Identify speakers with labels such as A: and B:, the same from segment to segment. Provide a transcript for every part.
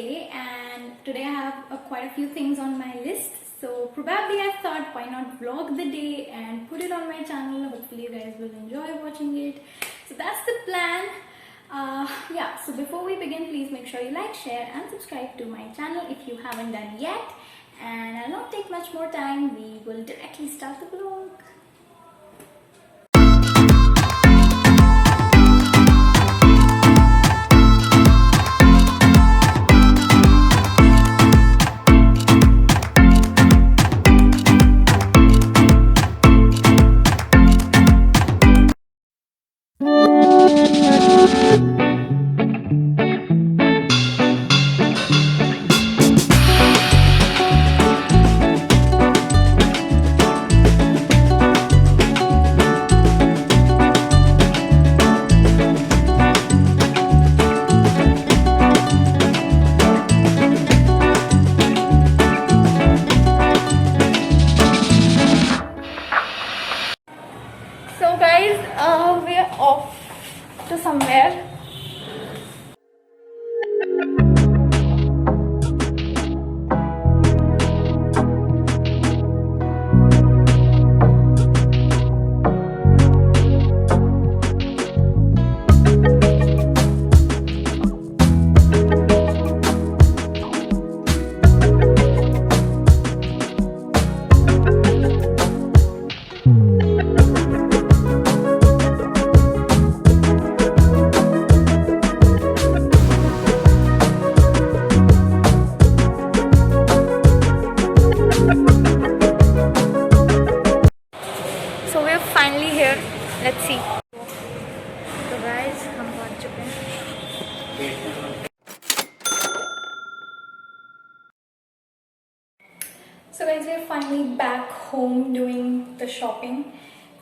A: day, and today I have quite a few things on my list. So probably I thought, why not vlog the day and put it on my channel. Hopefully you guys will enjoy watching it. So that's the plan. Yeah, so before we begin, please make sure you like, share and subscribe to my channel if you haven't done yet. And I'll not take much more time. We will directly start the vlog. So guys, we are off to somewhere. So we're finally here. Let's see. So guys, हम पहुंच चुके हैं. So guys, we're finally back home doing the shopping.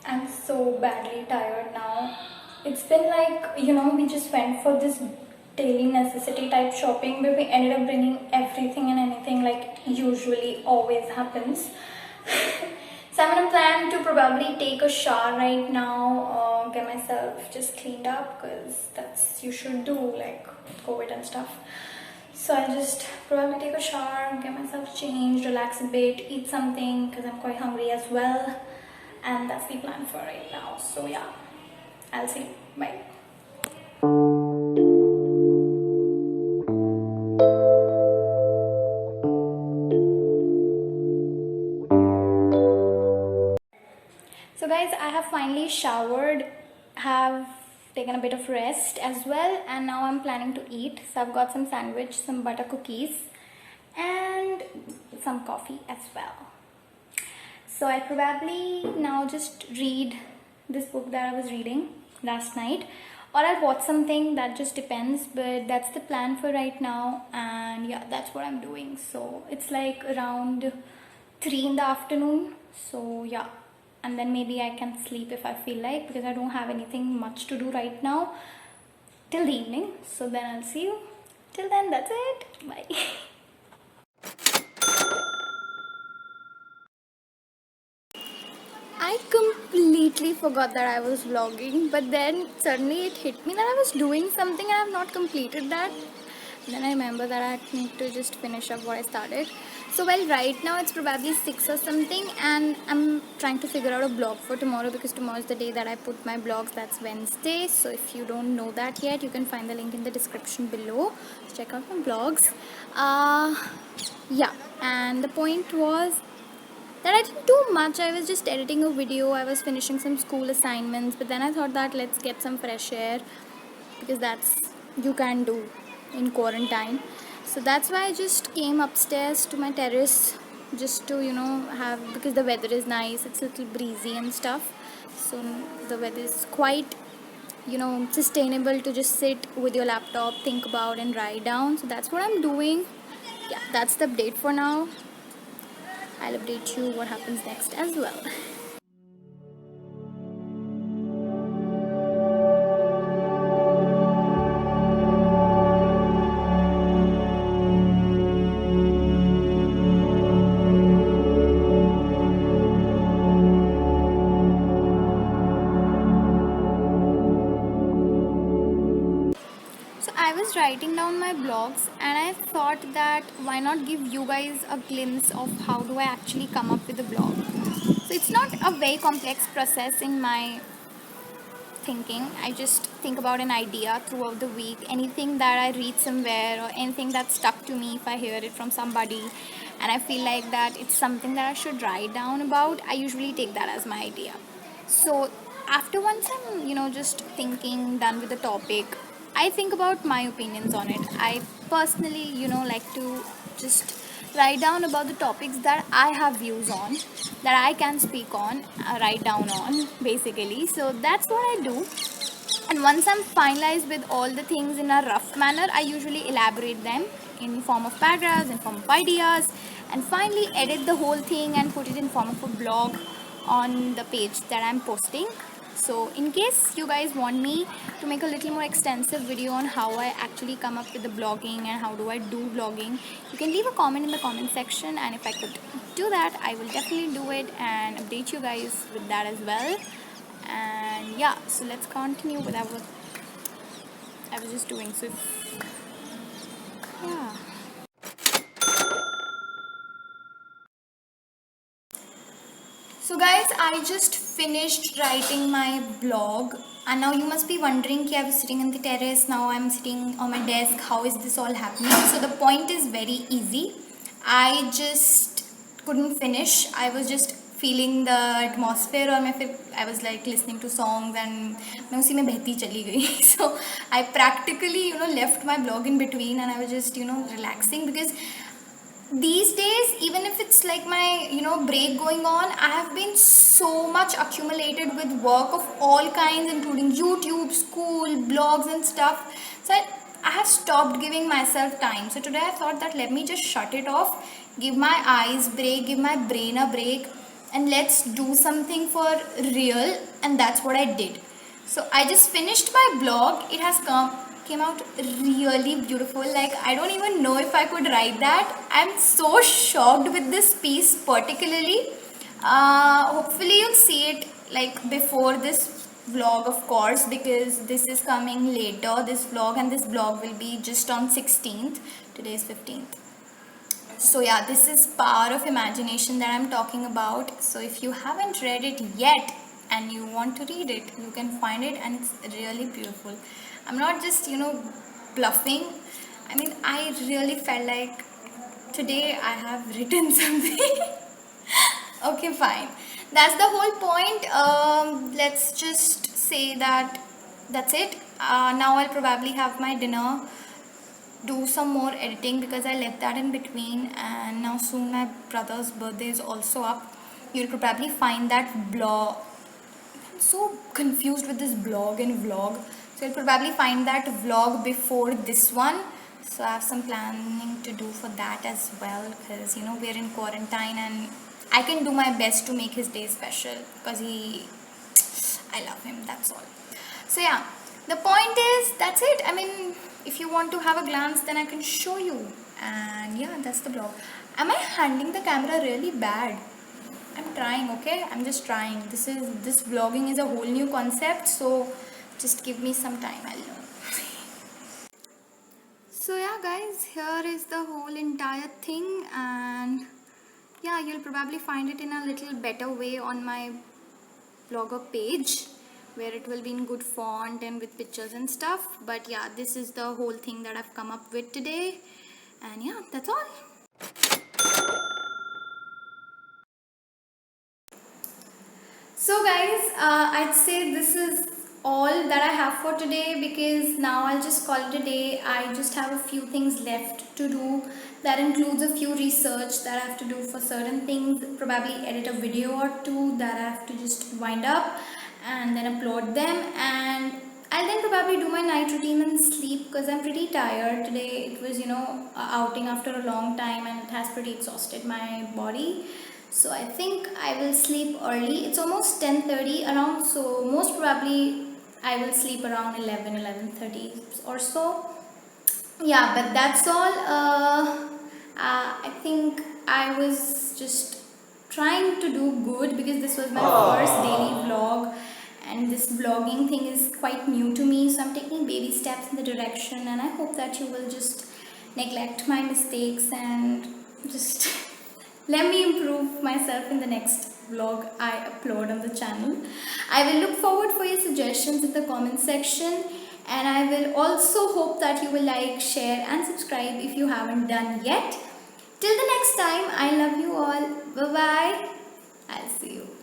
A: I'm so badly tired now. It's been like, we just went for this daily necessity type shopping where we ended up bringing everything and anything like usually always happens. So I'm gonna plan to probably take a shower right now, get myself just cleaned up because that's you should do like COVID and stuff. So I'll just probably take a shower, get myself changed, relax a bit, eat something because I'm quite hungry as well. And that's the plan for right now. So yeah, I'll see you. Bye. So guys, I have finally showered, have taken a bit of rest as well, and now I'm planning to eat. So I've got some sandwich, some butter cookies and some coffee as well. So I'll probably now just read this book that I was reading last night, or I'll watch something, that just depends, but that's the plan for right now. And yeah, that's what I'm doing. So it's like around 3 in the afternoon. So yeah, and then maybe I can sleep if I feel like, because I don't have anything much to do right now till the evening. So then I'll see you. Till then, that's it. Bye. I completely forgot that I was vlogging, but then suddenly it hit me that I was doing something and I have not completed that. And then I remember that I need to just finish up what I started. So well, right now it's probably 6 or something, and I'm trying to figure out a blog for tomorrow because tomorrow is the day that I put my blogs. That's Wednesday. So if you don't know that yet, you can find the link in the description below. Check out my blogs. Yeah, and the point was that I didn't do much. I was just editing a video, I was finishing some school assignments, but then I thought that let's get some fresh air because that's you can do in quarantine. So that's why I just came upstairs to my terrace just to have, because the weather is nice, it's a little breezy and stuff. So the weather is quite sustainable to just sit with your laptop, think about and write down. So that's what I'm doing. Yeah, that's the update for now. I'll update you what happens next as well. was writing down my blogs and I thought that why not give you guys a glimpse of how do I actually come up with a blog. So it's not a very complex process in my thinking. I just think about an idea throughout the week, anything that I read somewhere or anything that stuck to me if I hear it from somebody and I feel like that it's something that I should write down about, I usually take that as my idea. So after once I'm, just thinking, done with the topic, I think about my opinions on it. I personally, like to just write down about the topics that I have views on, that I can speak on, write down on, basically. So that's what I do. And once I'm finalized with all the things in a rough manner, I usually elaborate them in form of paragraphs, in form of ideas, and finally edit the whole thing and put it in form of a blog on the page that I'm posting. So in case you guys want me to make a little more extensive video on how I actually come up with the blogging and how do I do vlogging, you can leave a comment in the comment section, and if I could do that, I will definitely do it and update you guys with that as well. And yeah, so let's continue with what I was just doing. So yeah. So guys, I just finished writing my blog, and now you must be wondering कि I was sitting on the terrace, now I'm sitting on my desk, how is this all happening? So the point is very easy. I just couldn't finish. I was just feeling the atmosphere, और मैं फिर I was like listening to songs and मैं उसी में बहती चली गई. So I practically left my blog in between and I was just relaxing, because these days, even if it's like my break going on, I have been so much accumulated with work of all kinds, including YouTube, school, blogs and stuff. So I have stopped giving myself time. So today I thought that let me just shut it off, give my eyes break, give my brain a break, and let's do something for real. And that's what I did. So I just finished my blog. It has came out really beautiful. Like, I don't even know if I could write that. I'm so shocked with this piece particularly. Hopefully you'll see it like before this vlog, of course, because this is coming later, this vlog, and this vlog will be just on 16th. Today is 15th. So yeah, this is Power of Imagination that I'm talking about. So if you haven't read it yet and you want to read it, you can find it, and it's really beautiful. I'm not just bluffing. I mean, I really felt like today I have written something. Okay, fine, that's the whole point. Let's just say that that's it. Now I'll probably have my dinner, do some more editing because I left that in between, and now soon my brother's birthday is also up. You'll probably find that blog. I'm so confused with this blog and vlog. So you'll probably find that vlog before this one. So I have some planning to do for that as well, because we're in quarantine and I can do my best to make his day special because I love him, that's all. So yeah, the point is, that's it. I mean, if you want to have a glance, then I can show you. And yeah, that's the blog. Am I handling the camera really bad? I'm trying, okay? I'm just trying. This vlogging is a whole new concept, so just give me some time, I'll learn. So yeah guys, here is the whole entire thing, and yeah, you'll probably find it in a little better way on my blogger page, where it will be in good font and with pictures and stuff. But yeah, this is the whole thing that I've come up with today, and yeah, that's all. So guys, I'd say this is all that I have for today, because now I'll just call it a day. I just have a few things left to do. That includes a few research that I have to do for certain things, probably edit a video or two that I have to just wind up and then upload them, and I'll then probably do my night routine and sleep because I'm pretty tired today. It was a outing after a long time and it has pretty exhausted my body. So I think I will sleep early. It's almost 10:30 around, so most probably I will sleep around 11:30 or so. Yeah, but that's all. I think I was just trying to do good because this was my first daily vlog, and this vlogging thing is quite new to me, so I'm taking baby steps in the direction, and I hope that you will just neglect my mistakes and just let me improve myself in the next vlog I upload on the channel. I will look forward for your suggestions in the comment section, and I will also hope that you will like, share and subscribe if you haven't done yet. Till the next time, I love you all. Bye bye. I'll see you.